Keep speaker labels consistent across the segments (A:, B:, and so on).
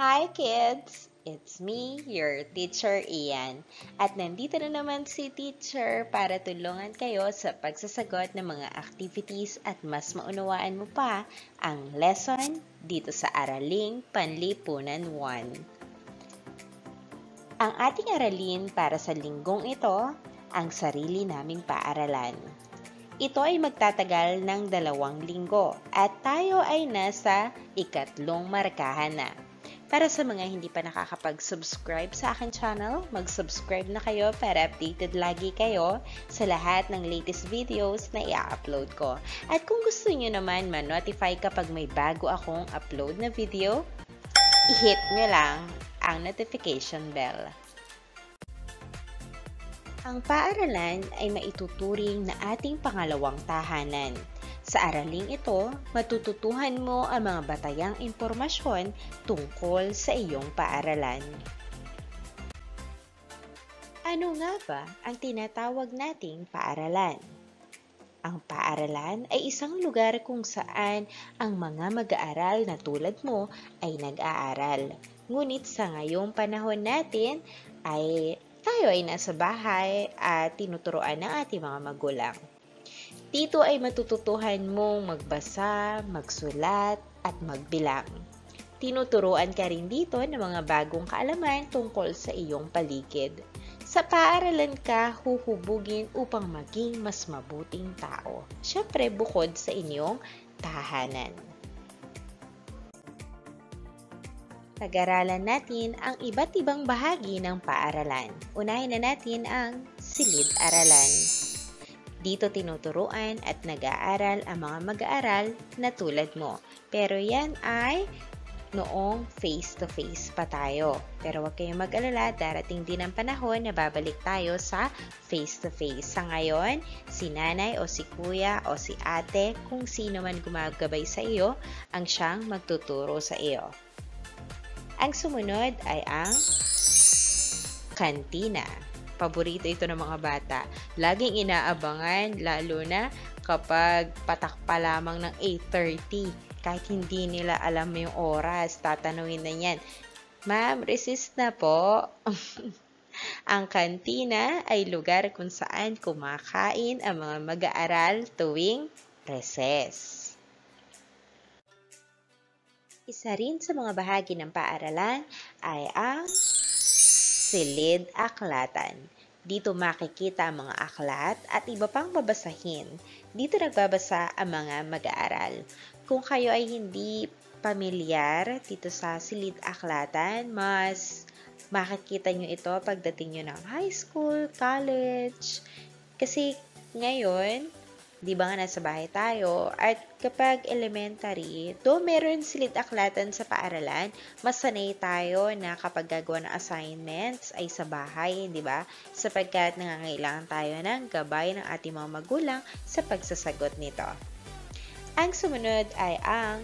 A: Hi kids! It's me, your teacher Ian. At nandito na naman si teacher para tulungan kayo sa pagsasagot ng mga activities at mas maunawaan mo pa ang lesson dito sa Araling Panlipunan 1. Ang ating aralin para sa linggong ito, ang sarili naming paaralan. Ito ay magtatagal ng 2 linggo at tayo ay nasa 3 markahan na. Para sa mga hindi pa nakakapag-subscribe sa akin channel, mag-subscribe na kayo para updated lagi kayo sa lahat ng latest videos na i-upload ko. At kung gusto niyo naman ma-notify kapag may bago akong upload na video, i-hit nyo lang ang notification bell. Ang paaralan ay maituturing na ating pangalawang tahanan. Sa araling ito, matututuhan mo ang mga batayang impormasyon tungkol sa iyong paaralan. Ano nga ba ang tinatawag nating paaralan? Ang paaralan ay isang lugar kung saan ang mga mag-aaral na tulad mo ay nag-aaral. Ngunit sa ngayong panahon natin ay tayo ay nasa bahay at tinuturuan ng ating mga magulang. Dito ay matututuhan mong magbasa, magsulat, at magbilang. Tinuturuan ka rin dito ng mga bagong kaalaman tungkol sa iyong paligid. Sa paaralan ka huhubugin upang maging mas mabuting tao. Siyempre bukod sa inyong tahanan. Pag-aralan natin ang iba't ibang bahagi ng paaralan. Unahin na natin ang silid-aralan. Dito tinuturuan at nag-aaral ang mga mag-aaral na tulad mo. Pero yan ay noong face-to-face pa tayo. Pero huwag kayong mag-alala, darating din ang panahon na babalik tayo sa face-to-face. Sa ngayon, si nanay o si kuya o si ate, kung sino man gumagabay sa iyo, ang siyang magtuturo sa iyo. Ang sumunod ay ang kantina. Paborito ito ng mga bata. Laging inaabangan, lalo na kapag patak pa lamang ng 8:30. Kahit hindi nila alam yung oras, tatanungin na yan, "Ma'am, resist na po." Ang kantina ay lugar kung saan kumakain ang mga mag-aaral tuwing recess. Isa rin sa mga bahagi ng paaralan ay ang silid-aklatan. Dito makikita ang mga aklat at iba pang babasahin. Dito nagbabasa ang mga mag-aaral. Kung kayo ay hindi pamilyar dito sa silid-aklatan, mas makikita nyo ito pagdating nyo ng high school, college. Kasi ngayon, di ba nga nasa bahay tayo, at kapag elementary, do meron silid-aklatan sa paaralan, mas sanay tayo na kapag gagawa ng assignments ay sa bahay, di ba? Sapagkat nangangailangan tayo ng gabay ng ating mga magulang sa pagsasagot nito. Ang sumunod ay ang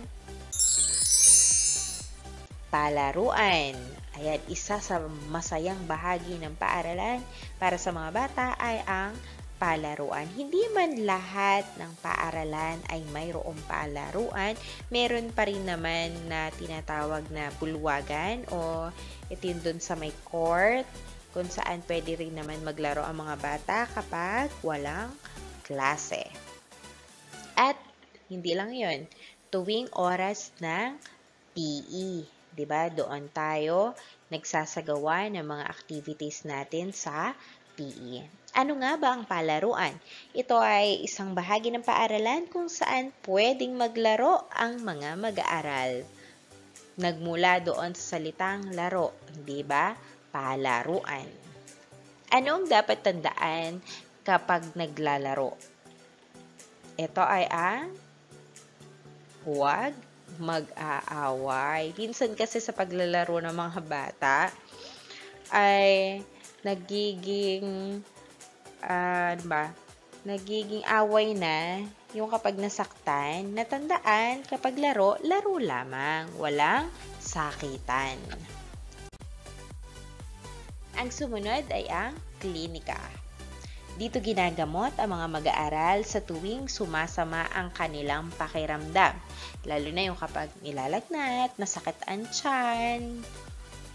A: palaruan. Ayan, isa sa masayang bahagi ng paaralan para sa mga bata ay ang palaruan. Hindi man lahat ng paaralan ay mayroong palaruan. Meron pa rin naman na tinatawag na bulwagan o ito yun dun sa may court kung saan pwede rin naman maglaro ang mga bata kapag walang klase. At hindi lang yun, tuwing oras ng PE, diba? Doon tayo nagsasagawa ng mga activities natin sa PE. Ano nga ba ang palaruan? Ito ay isang bahagi ng paaralan kung saan pwedeng maglaro ang mga mag-aaral. Nagmula doon sa salitang laro, di ba? Palaruan. Ano ang dapat tandaan kapag naglalaro? Ito ay ang huwag mag-aaway. Minsan kasi sa paglalaro ng mga bata ay nagiging away na yung kapag nasaktan. Natandaan, kapag laro, laro lamang, walang sakitan. Ang sumunod ay ang klinika. Dito ginagamot ang mga mag-aaral sa tuwing sumasama ang kanilang pakiramdam. Lalo na yung kapag nilalagnat, nasakit ang tiyan,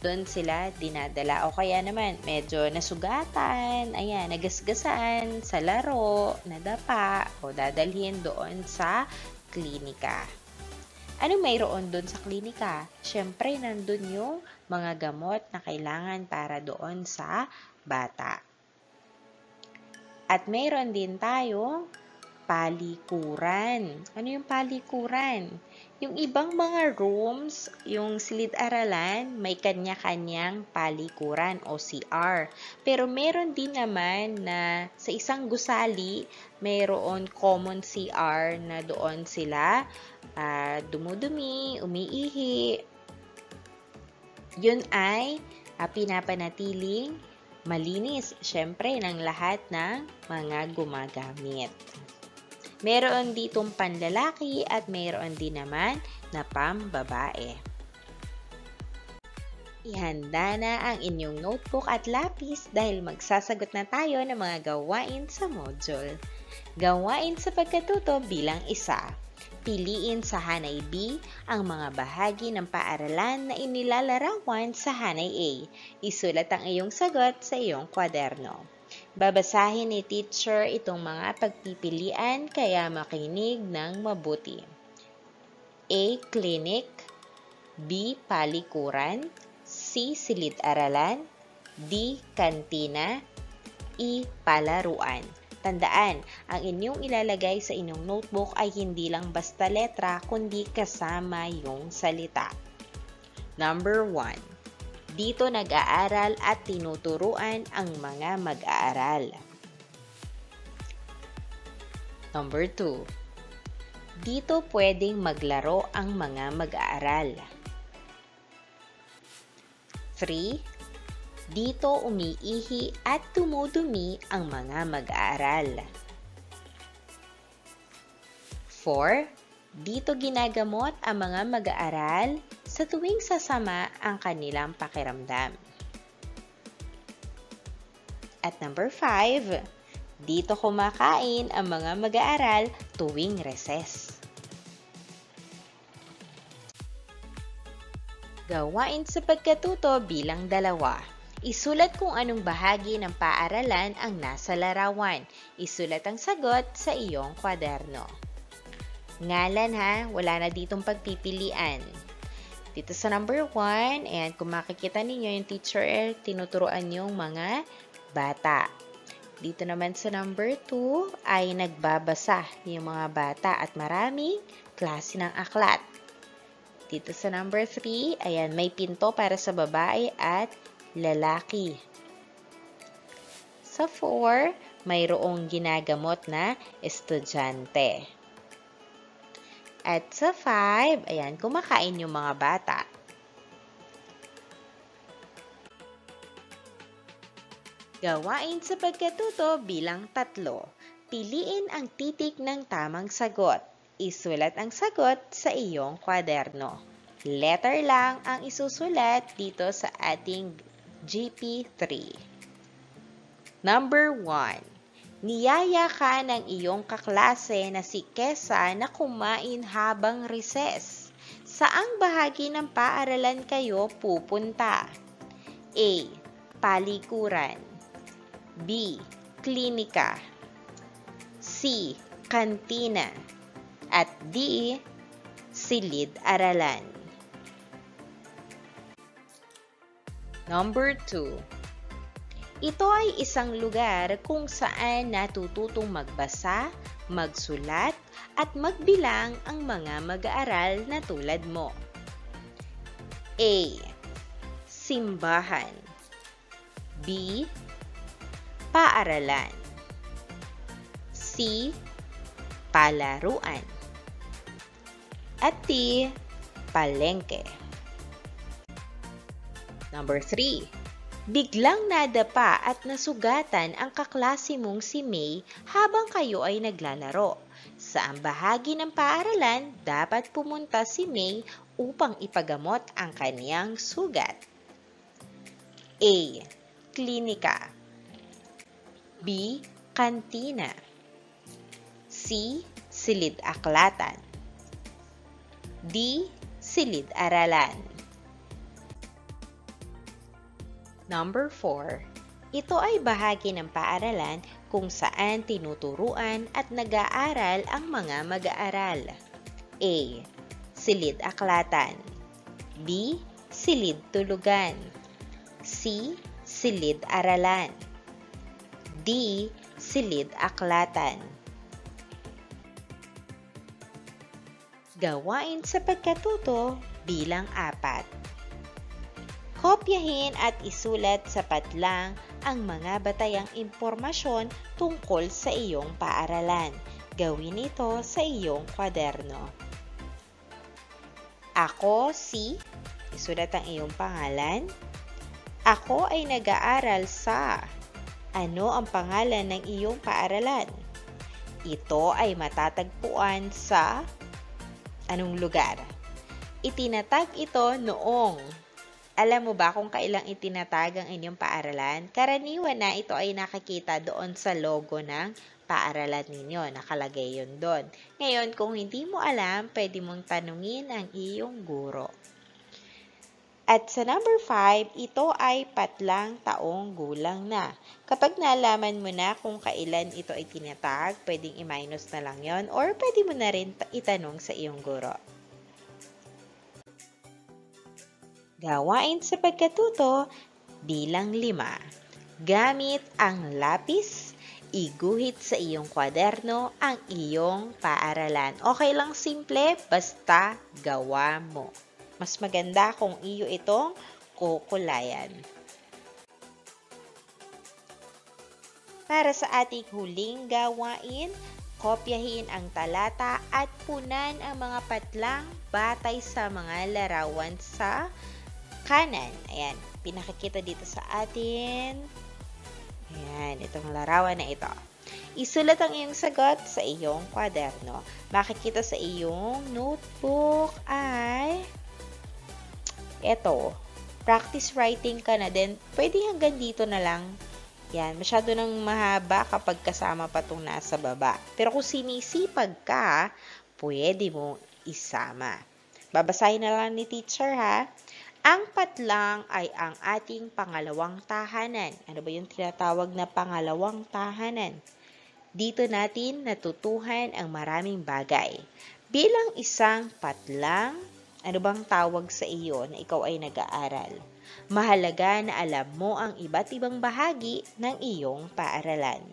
A: doon sila dinadala. O kaya naman, medyo nasugatan, ayan, nagasgasan sa laro, nadapa, o dadalhin doon sa klinika. Anong mayroon doon sa klinika? Siyempre, nandun yung mga gamot na kailangan para doon sa bata. At mayroon din tayong palikuran. Ano yung palikuran? Yung ibang mga rooms, yung silid-aralan, may kanya-kanyang palikuran o CR. Pero meron din naman na sa isang gusali, mayroon common CR na doon sila dumudumi, umiihi. Yun ay pinapanatiling malinis, syempre, ng lahat ng mga gumagamit. Meron ditong panlalaki at meron din naman na pambabae. Ihanda na ang inyong notebook at lapis dahil magsasagot na tayo ng mga gawain sa module. Gawain sa pagkatuto bilang isa. Piliin sa Hanay B ang mga bahagi ng paaralan na inilalarawan sa Hanay A. Isulat ang iyong sagot sa iyong kwaderno. Babasahin ni teacher itong mga pagpipilian kaya makinig ng mabuti. A. Clinic, B. Palikuran, C. Silid-aralan, D. Kantina, E. Palaruan. Tandaan, ang inyong ilalagay sa inyong notebook ay hindi lang basta letra, kundi kasama yung salita. Number 1. Dito nag-aaral at tinuturuan ang mga mag-aaral. Number 2. Dito pwedeng maglaro ang mga mag-aaral. 3. Dito umiihi at tumudumi ang mga mag-aaral. 4. Dito ginagamot ang mga mag-aaral sa tuwing sasama ang kanilang pakiramdam. At number 5. Dito kumakain ang mga mag-aaral tuwing recess. Gawain sa pagkatuto bilang 2. Isulat kung anong bahagi ng paaralan ang nasa larawan. Isulat ang sagot sa iyong kwaderno. Ngalan ha, wala na ditong pagpipilian. Dito sa number 1, and kung makikita ninyo yung teacher, tinuturuan yung mga bata. Dito naman sa number 2 ay nagbabasa yung mga bata at maraming klase ng aklat. Dito sa number 3, ayan, may pinto para sa babae at lalaki. Sa 4, mayroong ginagamot na estudyante. At sa 5, ayan, kumakain yung mga bata. Gawain sa pagkatuto bilang 3. Piliin ang titik ng tamang sagot. Isulat ang sagot sa iyong kwaderno. Letter lang ang isusulat dito sa ating GP3. Number 1. Niyaya ka ng iyong kaklase na si Kesa na kumain habang recess. Saang bahagi ng paaralan kayo pupunta? A. Palikuran, B. Klinika, C. Kantina, at D. Silid-aralan. Number 2. Ito ay isang lugar kung saan natututong magbasa, magsulat, at magbilang ang mga mag-aaral na tulad mo. A. Simbahan, B. Paaralan, C. Palaruan, at D. Palengke. Number 3. Biglang nadapa at nasugatan ang kaklase mong si May habang kayo ay naglalaro. Saang bahagi ng paaralan dapat pumunta si May upang ipagamot ang kaniyang sugat? A. Klinika, B. kantina. C. Silid-aklatan. D. Silid-aralan. Number 4. Ito ay bahagi ng paaralan kung saan tinuturuan at nag-aaral ang mga mag-aaral. A. Silid-aklatan. B. Silid-tulugan. C. Silid-aralan. D. Silid-aklatan. Gawain sa pagkatuto bilang 4. Kopyahin at isulat sa padlang ang mga batayang impormasyon tungkol sa iyong paaralan. Gawin ito sa iyong kwaderno. Ako si, isulat ang iyong pangalan. Ako ay nag-aaral sa, ano ang pangalan ng iyong paaralan? Ito ay matatagpuan sa, anong lugar? Itinatag ito noong. Alam mo ba kung kailang itinatag ang inyong paaralan? Karaniwan na ito ay nakikita doon sa logo ng paaralan ninyo. Nakalagay yun doon. Ngayon, kung hindi mo alam, pwede mong tanungin ang iyong guro. At sa number 5, ito ay patlang taong gulang na. Kapag nalaman mo na kung kailan ito ay tinatag, pwedeng i-minus na lang yon or pwede mo na rin itanong sa iyong guro. Gawain sa pagkatuto bilang 5. Gamit ang lapis, iguhit sa iyong kwaderno ang iyong paaralan. Okay lang simple, basta gawa mo. Mas maganda kung iyo itong kukulayan. Para sa ating huling gawain, kopyahin ang talata at punan ang mga patlang batay sa mga larawan sa kanan. Ayan, pinakikita dito sa atin. Ayan, itong larawan na ito. Isulat ang iyong sagot sa iyong kwaderno. Makikita sa iyong notebook ay ito. Practice writing ka na din. Pwede hanggang dito na lang. Yan, masyado nang mahaba kapag kasama pa itong nasa baba. Pero kung sinisipag ka, pwede mong isama. Babasahin na lang ni teacher ha. Ang patlang ay ang ating pangalawang tahanan. Ano ba yung tinatawag na pangalawang tahanan? Dito natin natutuhan ang maraming bagay. Bilang isang patlang, ano bang tawag sa iyo na ikaw ay nag-aaral? Mahalaga na alam mo ang iba't ibang bahagi ng iyong paaralan.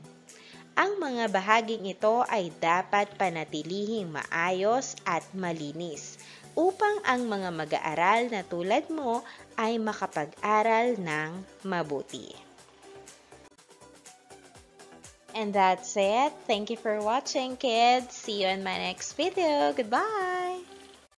A: Ang mga bahaging ito ay dapat panatilihing maayos at malinis upang ang mga mag-aaral na tulad mo ay makapag-aral ng mabuti. And that's it. Thank you for watching, kids. See you in my next video. Goodbye!